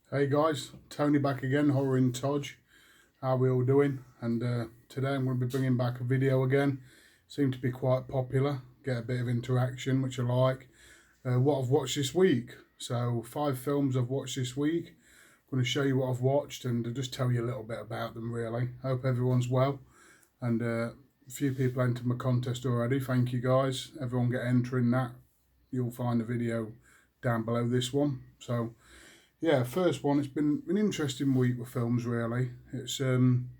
Hey guys, Tony back again, Horror in Todge. How we all doing? And today I'm going to be bringing back a video again. Seem to be quite popular, get a bit of interaction, which I like. What I've watched this week. So 5 films I've watched this week. I'm going to show you what I've watched and just tell you a little bit about them really. Hope everyone's well. And a few people entered my contest already. Thank you guys. Everyone get entering that. You'll find the video down below this one. So yeah, first one. It's been an interesting week with films. Really, it's been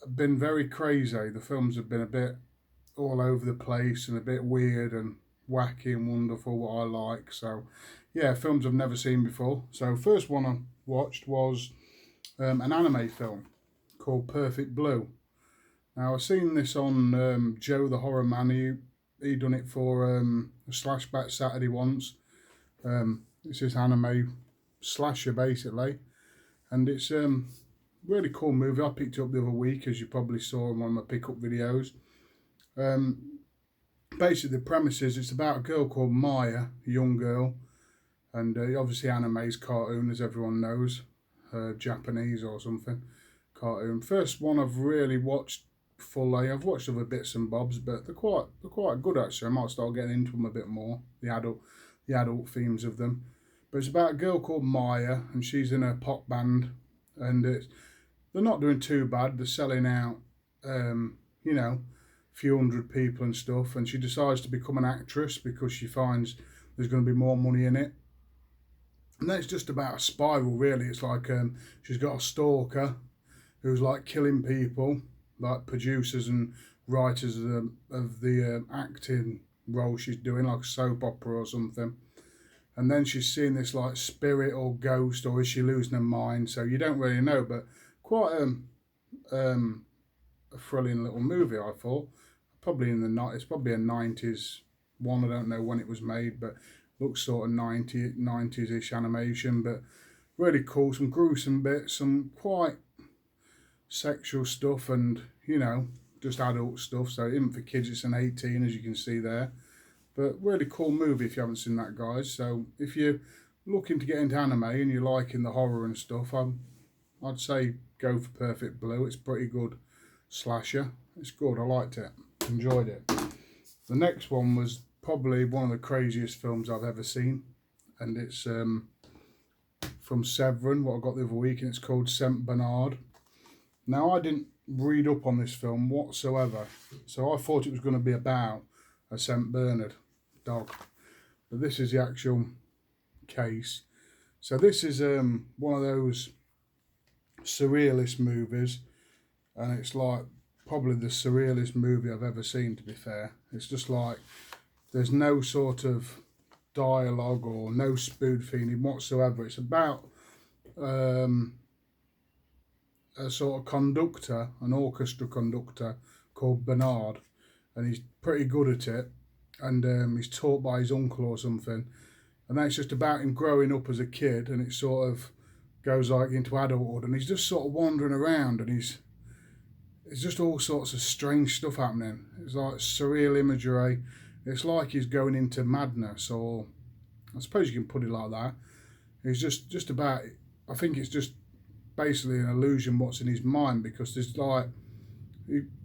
very crazy. The films have been a bit all over the place and a bit weird and wacky and wonderful. What I like. So, yeah, films I've never seen before. So, first one I watched was an anime film called Perfect Blue. Now I've seen this on Joe the Horror Man. He done it for a Slashback Saturday once. It's this anime slasher basically, and it's really cool movie. I picked it up the other week, as you probably saw in one of my pickup videos. Um, Basically, the premise is it's about a girl called Maya, a young girl, and obviously anime's cartoon, as everyone knows, Japanese or something cartoon. First one I've really watched fully. I've watched other bits and bobs, but they're quite good actually. I might start getting into them a bit more. The adult themes of them. But it's about a girl called Maya, and she's in a pop band, and they're not doing too bad. They're selling out, you know, a few hundred people and stuff. And she decides to become an actress because she finds there's going to be more money in it. And then it's just about a spiral, really. It's like she's got a stalker who's like killing people, like producers and writers of the acting role she's doing, like a soap opera or something. And then she's seeing this like spirit or ghost, or is she losing her mind? So you don't really know, but quite a thrilling little movie, I thought. Probably in the night, it's probably a 90s one. I don't know when it was made, but looks sort of 90s ish animation, but really cool. Some gruesome bits, some quite sexual stuff, and just adult stuff. So even for kids, it's an 18, as you can see there. But really cool movie if you haven't seen that, guys. So if you're looking to get into anime and you're liking the horror and stuff, I'd say go for Perfect Blue. It's pretty good slasher. It's good. I liked it. Enjoyed it. The next one was probably one of the craziest films I've ever seen, and it's from Severin, what I got the other week, and it's called Saint Bernard. Now I didn't read up on this film whatsoever, so I thought it was going to be about a Saint Bernard dog, but this is the actual case. So this is one of those surrealist movies, and it's like probably the surrealist movie I've ever seen, to be fair. It's just like there's no sort of dialogue or no spoon-feeding whatsoever. It's about a sort of conductor, an orchestra conductor called Bernard, and he's pretty good at it, and he's taught by his uncle or something. And then it's just about him growing up as a kid, and it sort of goes like into adulthood, and he's just sort of wandering around, and it's just all sorts of strange stuff happening. It's like surreal imagery. It's like he's going into madness, or I suppose you can put it like that. It's just about, I think it's just basically an illusion what's in his mind, because there's like,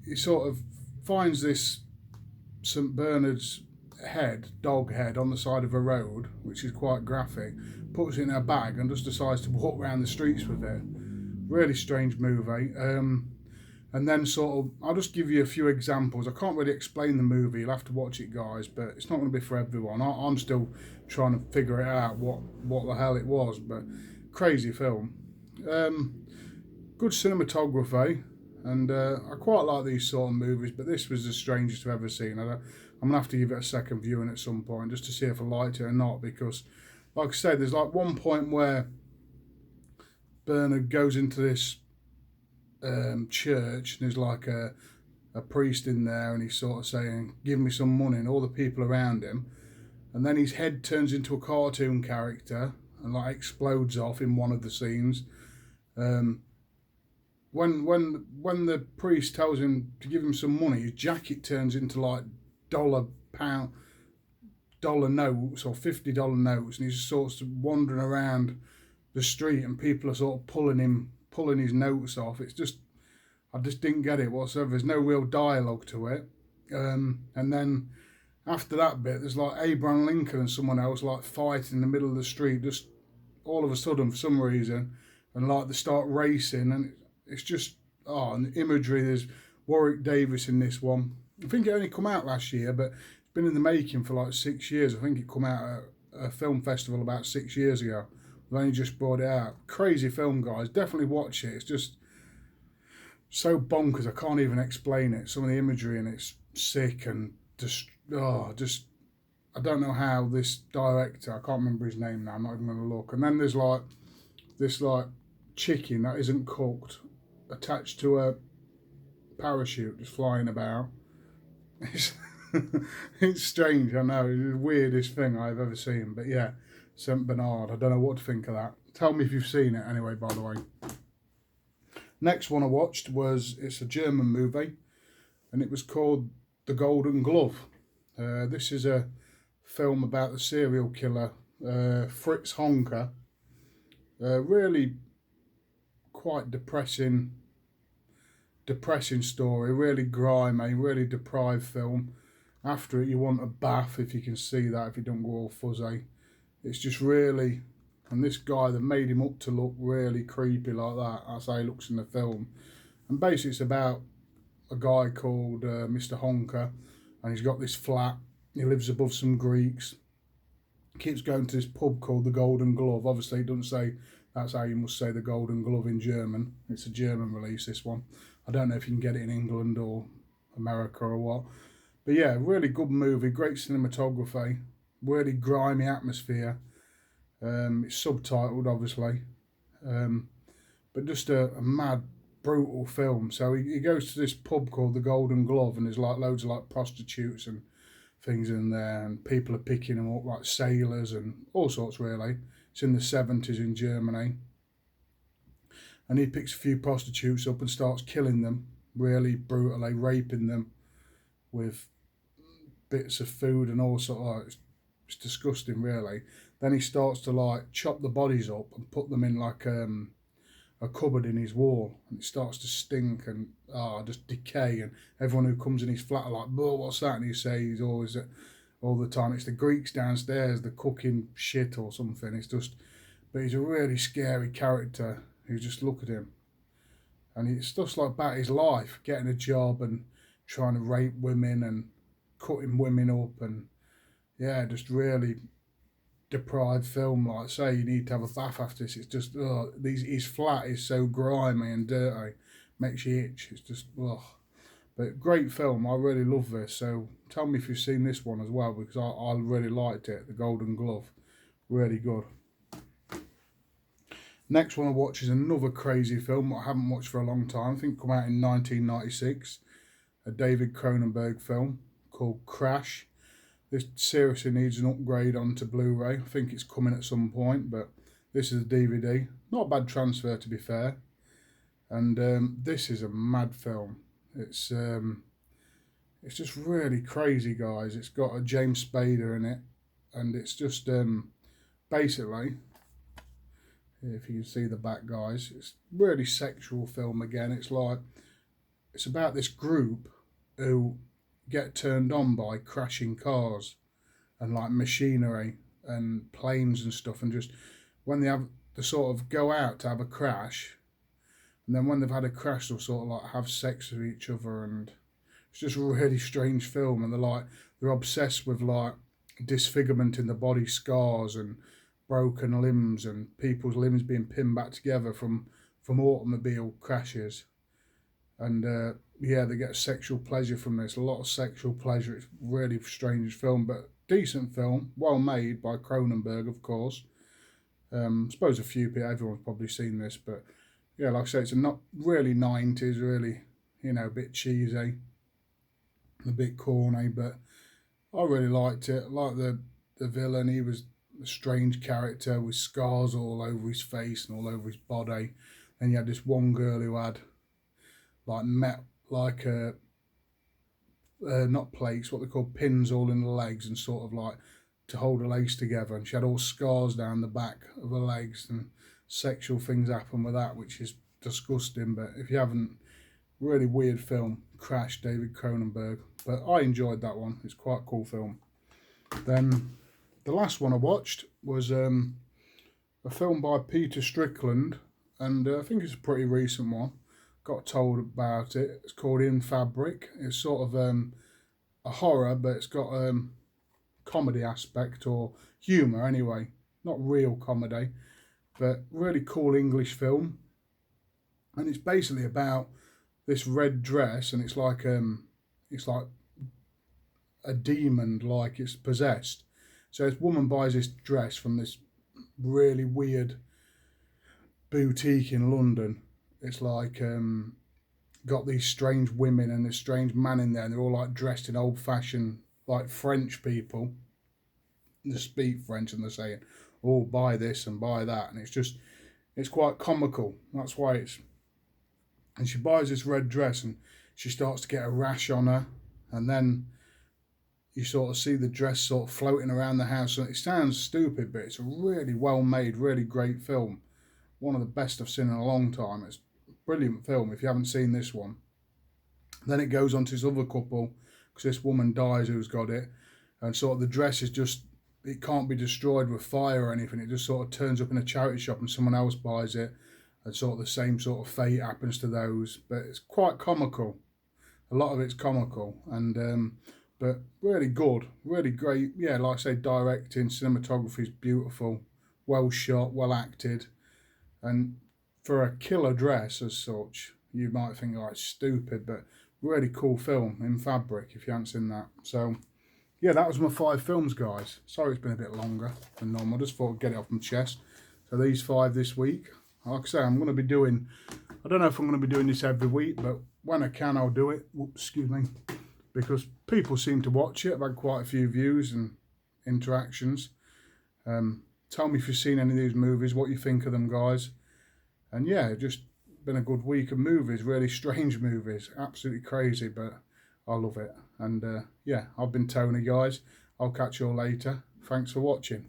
he sort of finds this St Bernard's dog head on the side of a road, which is quite graphic, puts it in a bag and just decides to walk around the streets with it. Really strange movie. And then sort of, I'll just give you a few examples. I can't really explain the movie, you'll have to watch it, guys, but it's not going to be for everyone. I'm still trying to figure it out, what the hell it was, but crazy film. Good cinematography, and I quite like these sort of movies, but this was the strangest I've ever seen. I'm going to have to give it a second viewing at some point, just to see if I liked it or not, because, like I said, there's like one point where Bernard goes into this church, and there's like a priest in there, and he's sort of saying, give me some money, and all the people around him, and then his head turns into a cartoon character and like explodes off in one of the scenes. When the priest tells him to give him some money, his jacket turns into like dollar dollar notes or $50 notes, and he's sort of wandering around the street, and people are sort of pulling his notes off. It's just, I just didn't get it whatsoever. There's no real dialogue to it. And then after that bit, there's like Abraham Lincoln and someone else like fighting in the middle of the street, just all of a sudden for some reason, and like they start racing, and it's just, oh, and the imagery. There's Warwick Davis in this one. I think it only come out last year, but it's been in the making for like 6 years. I think it come out at a film festival about 6 years ago. They only just brought it out. Crazy film, guys. Definitely watch it. It's just so bonkers. I can't even explain it. Some of the imagery in it's sick and just, I don't know how this director, I can't remember his name now, I'm not even going to look. And then there's like this like chicken that isn't cooked attached to a parachute just flying about. It's strange, I know. It's the weirdest thing I've ever seen. But yeah, St. Bernard. I don't know what to think of that. Tell me if you've seen it anyway, by the way. Next one I watched it's a German movie, and it was called The Golden Glove. This is a film about the serial killer Fritz Honka. Really quite depressing story, really grimy, really deprived film. After it you want a bath, if you can see that, if you don't go all fuzzy. It's just really, and this guy that made him up to look really creepy like that, that's how he looks in the film. And basically it's about a guy called Mr. Honka, and he's got this flat, he lives above some Greeks, keeps going to this pub called the Golden Glove. Obviously it doesn't say that's how you must say the Golden Glove in German. It's a German release, this one. I don't know if you can get it in England or America or what. But yeah, really good movie, great cinematography, really grimy atmosphere. It's subtitled, obviously. But just a mad, brutal film. So he goes to this pub called the Golden Glove, and there's like loads of like prostitutes and things in there, and people are picking them up like sailors and all sorts really. It's in the 70s in Germany. And he picks a few prostitutes up and starts killing them really brutally, raping them with bits of food and all sorts of, it's disgusting really. Then he starts to like chop the bodies up and put them in like a cupboard in his wall, and it starts to stink and just decay, and everyone who comes in his flat are like, what's that? And he says always all the time, it's the Greeks downstairs, the cooking shit or something. It's just, but he's a really scary character. You just look at him, and it's stuff like about his life, getting a job and trying to rape women and cutting women up, and yeah, just really deprived film. Like I say, you need to have a bath after this. It's just, his flat is so grimy and dirty, makes you itch. It's just, But great film, I really love this. So tell me if you've seen this one as well, because I really liked it, The Golden Glove. Really good. Next one I watch is another crazy film I haven't watched for a long time. I think it came out in 1996. A David Cronenberg film called Crash. This seriously needs an upgrade onto Blu-ray. I think it's coming at some point, but this is a DVD. Not a bad transfer, to be fair. And this is a mad film. It's just really crazy, guys. It's got a James Spader in it, and it's just basically, if you can see the back, guys, it's really sexual film again. It's about this group who get turned on by crashing cars and like machinery and planes and stuff, and just when they sort of go out to have a crash, and then when they've had a crash they'll sort of like have sex with each other, and it's just a really strange film. And they're obsessed with like disfigurement in the body, scars and broken limbs, and people's limbs being pinned back together from automobile crashes. And yeah, they get sexual pleasure from this, a lot of sexual pleasure. It's really strange film, but decent film, well made by Cronenberg, of course. I suppose everyone's probably seen this, but yeah, like I say, it's not really 90s, really, a bit cheesy, a bit corny, but I really liked it. I liked the villain. He was a strange character with scars all over his face and all over his body. And you had this one girl who had not plates, what they call pins all in the legs, and sort of like to hold her legs together, and she had all scars down the back of her legs, and sexual things happen with that, which is disgusting. But if you haven't, really weird film, Crash, David Cronenberg. But I enjoyed that one. It's quite a cool film. Then the last one I watched was a film by Peter Strickland, and I think it's a pretty recent one. Got told about it. It's called In Fabric. It's sort of a horror, but it's got comedy aspect, or humour anyway. Not real comedy, but really cool English film. And it's basically about this red dress, and it's like a demon, like it's possessed. So this woman buys this dress from this really weird boutique in London. It's like got these strange women and this strange man in there, and they're all like dressed in old-fashioned, like French people. They speak French, and they're saying, "Oh, buy this and buy that," and it's quite comical. That's why it's. And she buys this red dress, and she starts to get a rash on her, and then you sort of see the dress sort of floating around the house. And it sounds stupid, but it's a really well made, really great film. One of the best I've seen in a long time. It's a brilliant film if you haven't seen this one. Then it goes on to this other couple, because this woman dies who's got it, and sort of the dress is just, it can't be destroyed with fire or anything. It just sort of turns up in a charity shop and someone else buys it, and sort of the same sort of fate happens to those. But it's quite comical. A lot of it's comical, and but really good, really great. Yeah, like I say, directing, cinematography is beautiful, well shot, well acted, and for a killer dress as such, you might think, oh, it's stupid, but really cool film, In Fabric, if you haven't seen that. So yeah, that was my 5 films, guys. Sorry it's been a bit longer than normal. I just thought I'd get it off my chest. So these 5 this week. Like I say, I'm going to be doing, I don't know if I'm going to be doing this every week, but when I can, I'll do it. Whoops, excuse me. Because people seem to watch it. I've had quite a few views and interactions. Tell me if you've seen any of these movies, what you think of them, guys. And yeah, just been a good week of movies, really strange movies. Absolutely crazy, but I love it. And yeah, I've been Tony, guys. I'll catch you all later. Thanks for watching.